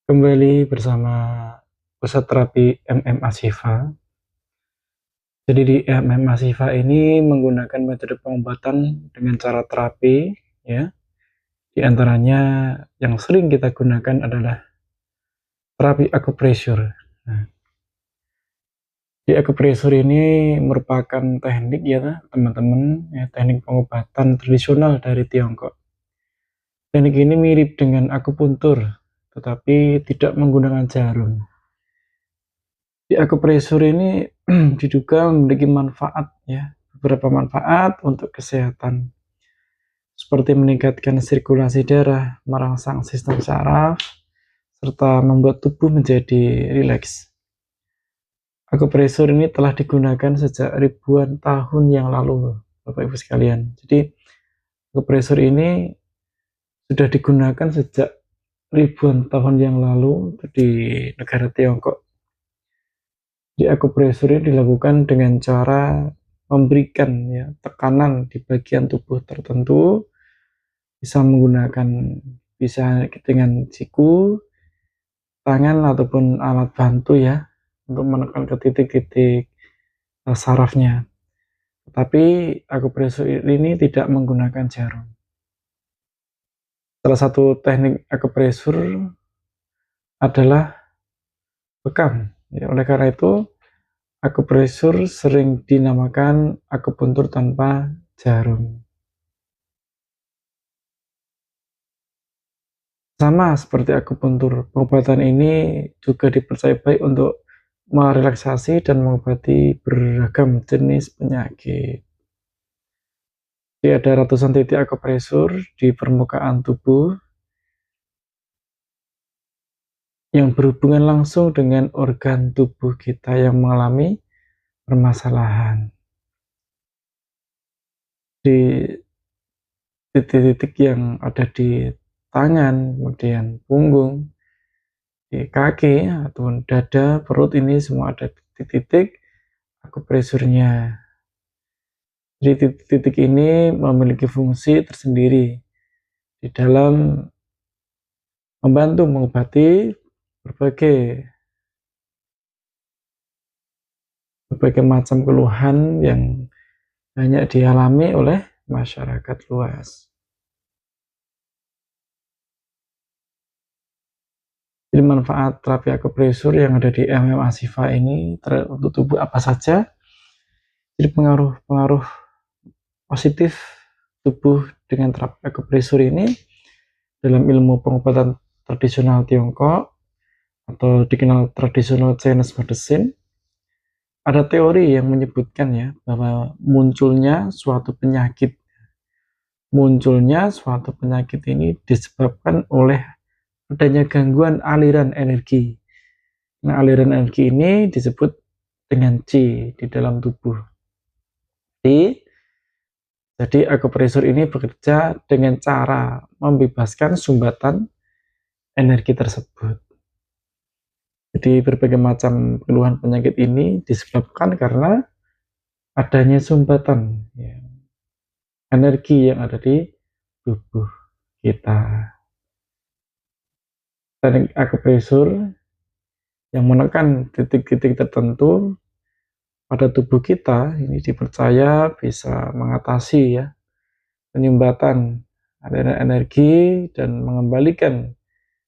Kembali bersama pusat terapi MMA Shifa. Jadi di MMA Shifa ini menggunakan metode pengobatan dengan cara terapi, ya. Di antaranya yang sering kita gunakan adalah terapi acupressure. Nah, di acupressure ini merupakan teknik ya teman-teman, ya, teknik pengobatan tradisional dari Tiongkok. Teknik ini mirip dengan akupuntur, tetapi tidak menggunakan jarum. Di acupressure ini diduga memiliki manfaat ya, beberapa manfaat untuk kesehatan seperti meningkatkan sirkulasi darah, merangsang sistem saraf, serta membuat tubuh menjadi rileks. Acupressure ini telah digunakan sejak ribuan tahun yang lalu, Bapak Ibu sekalian. Jadi acupressure ini sudah digunakan sejak ribuan tahun yang lalu di negara Tiongkok. Di acupressure dilakukan dengan cara memberikan ya tekanan di bagian tubuh tertentu, bisa dengan siku, tangan ataupun alat bantu ya untuk menekan ke titik-titik sarafnya. Tetapi acupressure ini tidak menggunakan jarum. Salah satu teknik acupressure adalah bekam. Ya, oleh karena itu acupressure sering dinamakan akupuntur tanpa jarum. Sama seperti akupuntur, pengobatan ini juga dipercaya baik untuk merelaksasi dan mengobati beragam jenis penyakit. Jadi ada ratusan titik akupresur di permukaan tubuh yang berhubungan langsung dengan organ tubuh kita yang mengalami permasalahan. Di titik-titik yang ada di tangan, kemudian punggung, di kaki ataupun dada, perut, ini semua ada titik-titik akupresurnya. Jadi titik-titik ini memiliki fungsi tersendiri di dalam membantu mengobati berbagai macam keluhan yang banyak dialami oleh masyarakat luas. Jadi manfaat terapi akupresur yang ada di MMA Shifa ini untuk tubuh apa saja? Jadi pengaruh positif tubuh dengan terapi akupresur ini dalam ilmu pengobatan tradisional Tiongkok atau dikenal tradisional Chinese medicine, ada teori yang menyebutkan ya bahwa munculnya suatu penyakit ini disebabkan oleh adanya gangguan aliran energi. Nah, aliran energi ini disebut dengan Qi di dalam tubuh. Jadi akupresur ini bekerja dengan cara membebaskan sumbatan energi tersebut. Jadi berbagai macam keluhan penyakit ini disebabkan karena adanya sumbatan ya, energi yang ada di tubuh kita. Teknik akupresur yang menekan titik-titik tertentu pada tubuh kita ini dipercaya bisa mengatasi ya penyumbatan aliran energi dan mengembalikan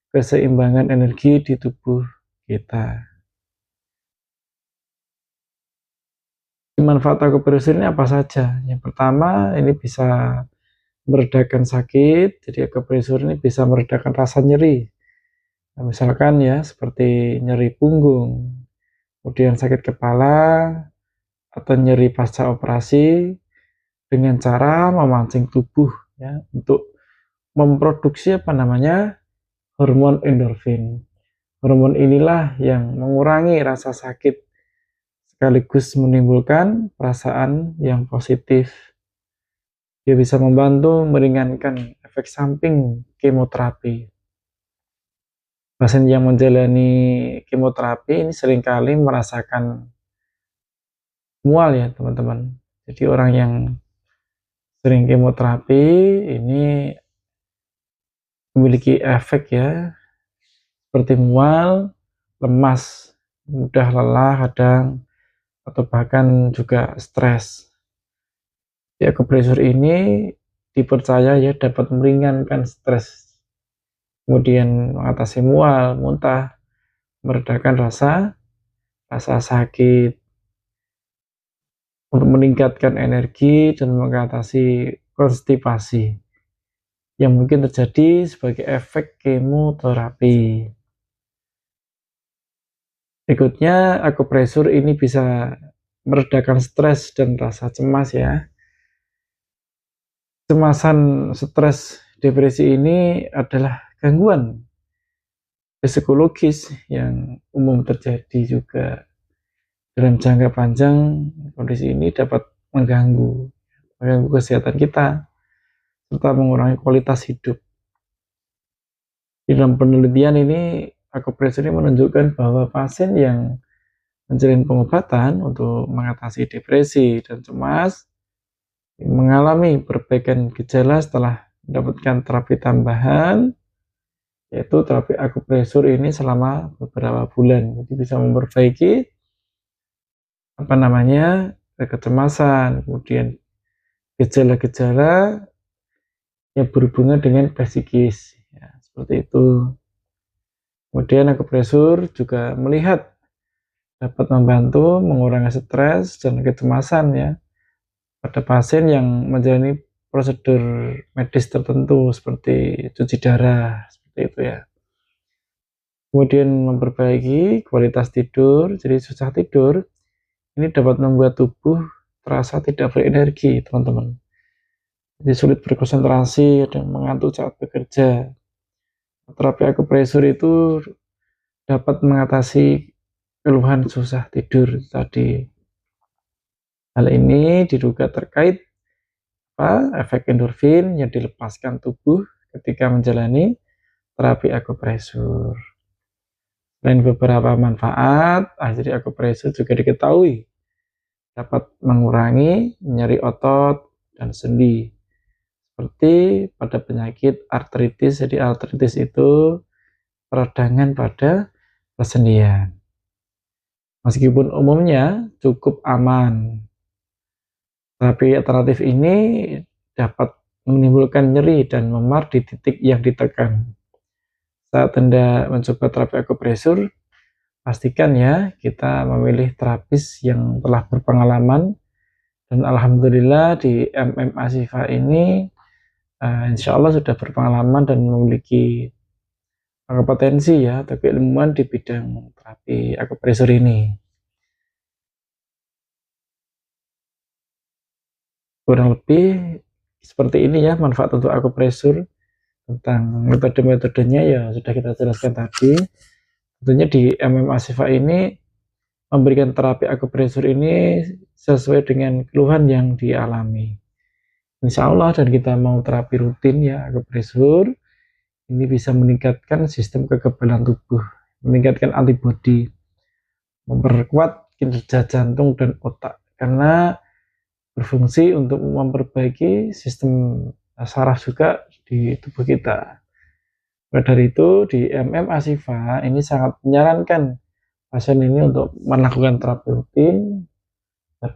keseimbangan energi di tubuh kita. Manfaat akupresur ini apa saja? Yang pertama, ini bisa meredakan sakit. Jadi akupresur ini bisa meredakan rasa nyeri. Nah, misalkan ya seperti nyeri punggung, kemudian sakit kepala, atau nyeri pasca operasi, dengan cara memancing tubuh ya untuk memproduksi hormon endorfin. Hormon inilah yang mengurangi rasa sakit sekaligus menimbulkan perasaan yang positif. Dia bisa membantu meringankan efek samping kemoterapi. Pasien yang menjalani kemoterapi ini seringkali merasakan mual ya teman-teman. Jadi orang yang sering kemoterapi ini memiliki efek ya seperti mual, lemas, mudah lelah kadang, atau bahkan juga stres. Di akupresur ini dipercaya ya dapat meringankan stres, kemudian mengatasi mual, muntah, meredakan rasa sakit, untuk meningkatkan energi dan mengatasi konstipasi yang mungkin terjadi sebagai efek kemoterapi. Berikutnya, akupresur ini bisa meredakan stres dan rasa cemas ya. Kecemasan, stres, depresi ini adalah gangguan psikologis yang umum terjadi juga. Dalam jangka panjang, kondisi ini dapat mengganggu kesehatan kita, serta mengurangi kualitas hidup. Di dalam penelitian ini, akupresur ini menunjukkan bahwa pasien yang menjalani pengobatan untuk mengatasi depresi dan cemas mengalami perbaikan gejala setelah mendapatkan terapi tambahan, yaitu terapi akupresur ini selama beberapa bulan. Jadi bisa memperbaiki kecemasan, kemudian gejala-gejala yang berhubungan dengan psikis, ya, seperti itu. Kemudian akupresur juga melihat dapat membantu mengurangi stres dan kecemasan ya pada pasien yang menjalani prosedur medis tertentu seperti cuci darah, seperti itu ya. Kemudian memperbaiki kualitas tidur, jadi susah tidur ini dapat membuat tubuh terasa tidak berenergi, teman-teman. Jadi sulit berkonsentrasi dan mengantuk saat bekerja. Terapi akupresur itu dapat mengatasi keluhan susah tidur tadi. Hal ini diduga terkait efek endorfin yang dilepaskan tubuh ketika menjalani terapi akupresur. Selain beberapa manfaat, jadi akupresur juga diketahui dapat mengurangi nyeri otot dan sendi. Seperti pada penyakit artritis, jadi artritis itu peradangan pada persendian. Meskipun umumnya cukup aman, terapi alternatif ini dapat menimbulkan nyeri dan memar di titik yang ditekan. Saat Anda mencoba terapi akupresur, pastikan ya kita memilih terapis yang telah berpengalaman, dan alhamdulillah di MMA Shifa ini insya Allah sudah berpengalaman dan memiliki kompetensi ya atau keilmuan di bidang terapi akupresur ini. Kurang lebih seperti ini ya manfaat untuk akupresur. Tentang metode-metodenya ya sudah kita jelaskan tadi. Tentunya di MMA Shifa ini memberikan terapi akupresur ini sesuai dengan keluhan yang dialami. Insya Allah, dan kita mau terapi rutin ya akupresur, ini bisa meningkatkan sistem kekebalan tubuh, meningkatkan antibodi, memperkuat kinerja jantung dan otak, karena berfungsi untuk memperbaiki sistem saraf juga di tubuh kita. Maka dari itu di MMA Shifa ini sangat menyarankan pasien ini untuk melakukan terapi rutin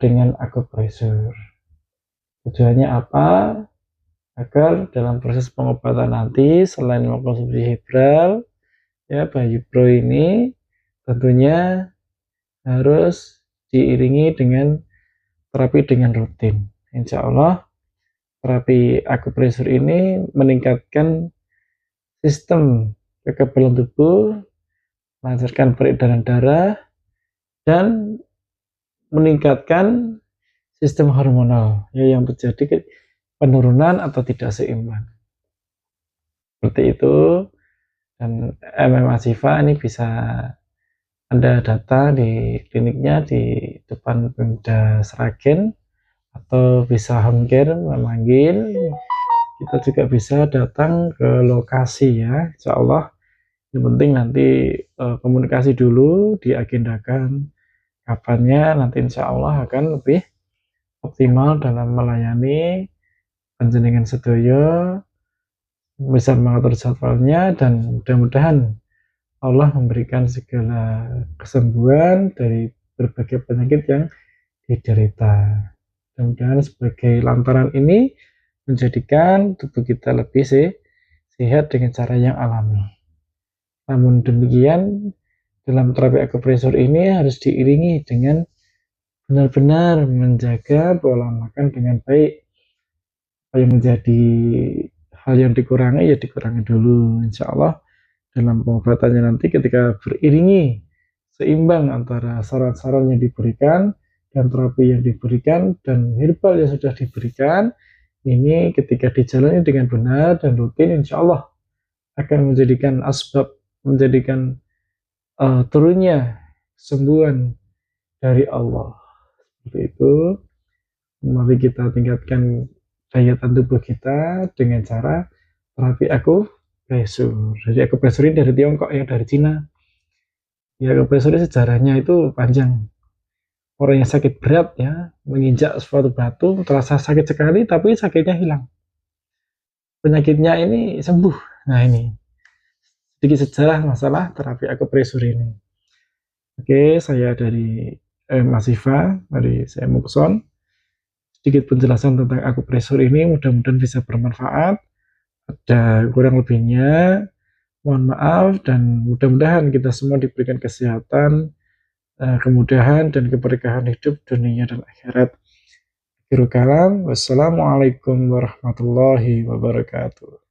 dengan akupresur. Tujuannya apa? Agar dalam proses pengobatan nanti selain mengkonsumsi Hebral ya Bayupro ini tentunya harus diiringi dengan terapi dengan rutin. Insya Allah terapi akupresur ini meningkatkan sistem kekebalan tubuh, melancarkan peredaran darah, dan meningkatkan sistem hormonal ya, yang terjadi penurunan atau tidak seimbang. Seperti itu. Dan MMA Shifa ini bisa Anda datang di kliniknya di depan Pemda Sragen, atau bisa home care memanggil. Kita juga bisa datang ke lokasi ya, insya Allah. Yang penting nanti komunikasi dulu, diagendakan kapannya, nanti insya Allah akan lebih optimal dalam melayani panjenengan sedaya, bisa mengatur jadwalnya, dan mudah-mudahan Allah memberikan segala kesembuhan dari berbagai penyakit yang diderita. Mudah-mudahan sebagai lantaran ini menjadikan tubuh kita lebih sehat dengan cara yang alami. Namun demikian, dalam terapi akupresur ini harus diiringi dengan benar-benar menjaga pola makan dengan baik. Apa yang menjadi hal yang dikurangi, ya dikurangi dulu. Insya Allah dalam pengobatannya nanti ketika beriringi seimbang antara saran-saran yang diberikan dan terapi yang diberikan dan herbal yang sudah diberikan, ini ketika dijalani dengan benar dan rutin, insya Allah akan menjadikan asbab, menjadikan turunnya kesembuhan dari Allah. Seperti itu, mari kita tingkatkan daya tahan tubuh kita dengan cara terapi akupresur. Jadi akupresur ini dari Tiongkok, yang dari Cina. Ya, akupresur ini sejarahnya itu panjang. Orang yang sakit berat ya, menginjak suatu batu, terasa sakit sekali, tapi sakitnya hilang. Penyakitnya ini sembuh. Nah ini, sedikit sejarah masalah terapi akupresur ini. Oke, saya dari Mas Siva, dari saya Mukson. Sedikit penjelasan tentang akupresur ini, mudah-mudahan bisa bermanfaat. Ada kurang lebihnya, mohon maaf, dan mudah-mudahan kita semua diberikan kesehatan, kemudahan, dan keberkahan hidup dunia dan akhirat. Akhirul kalam, wassalamualaikum warahmatullahi wabarakatuh.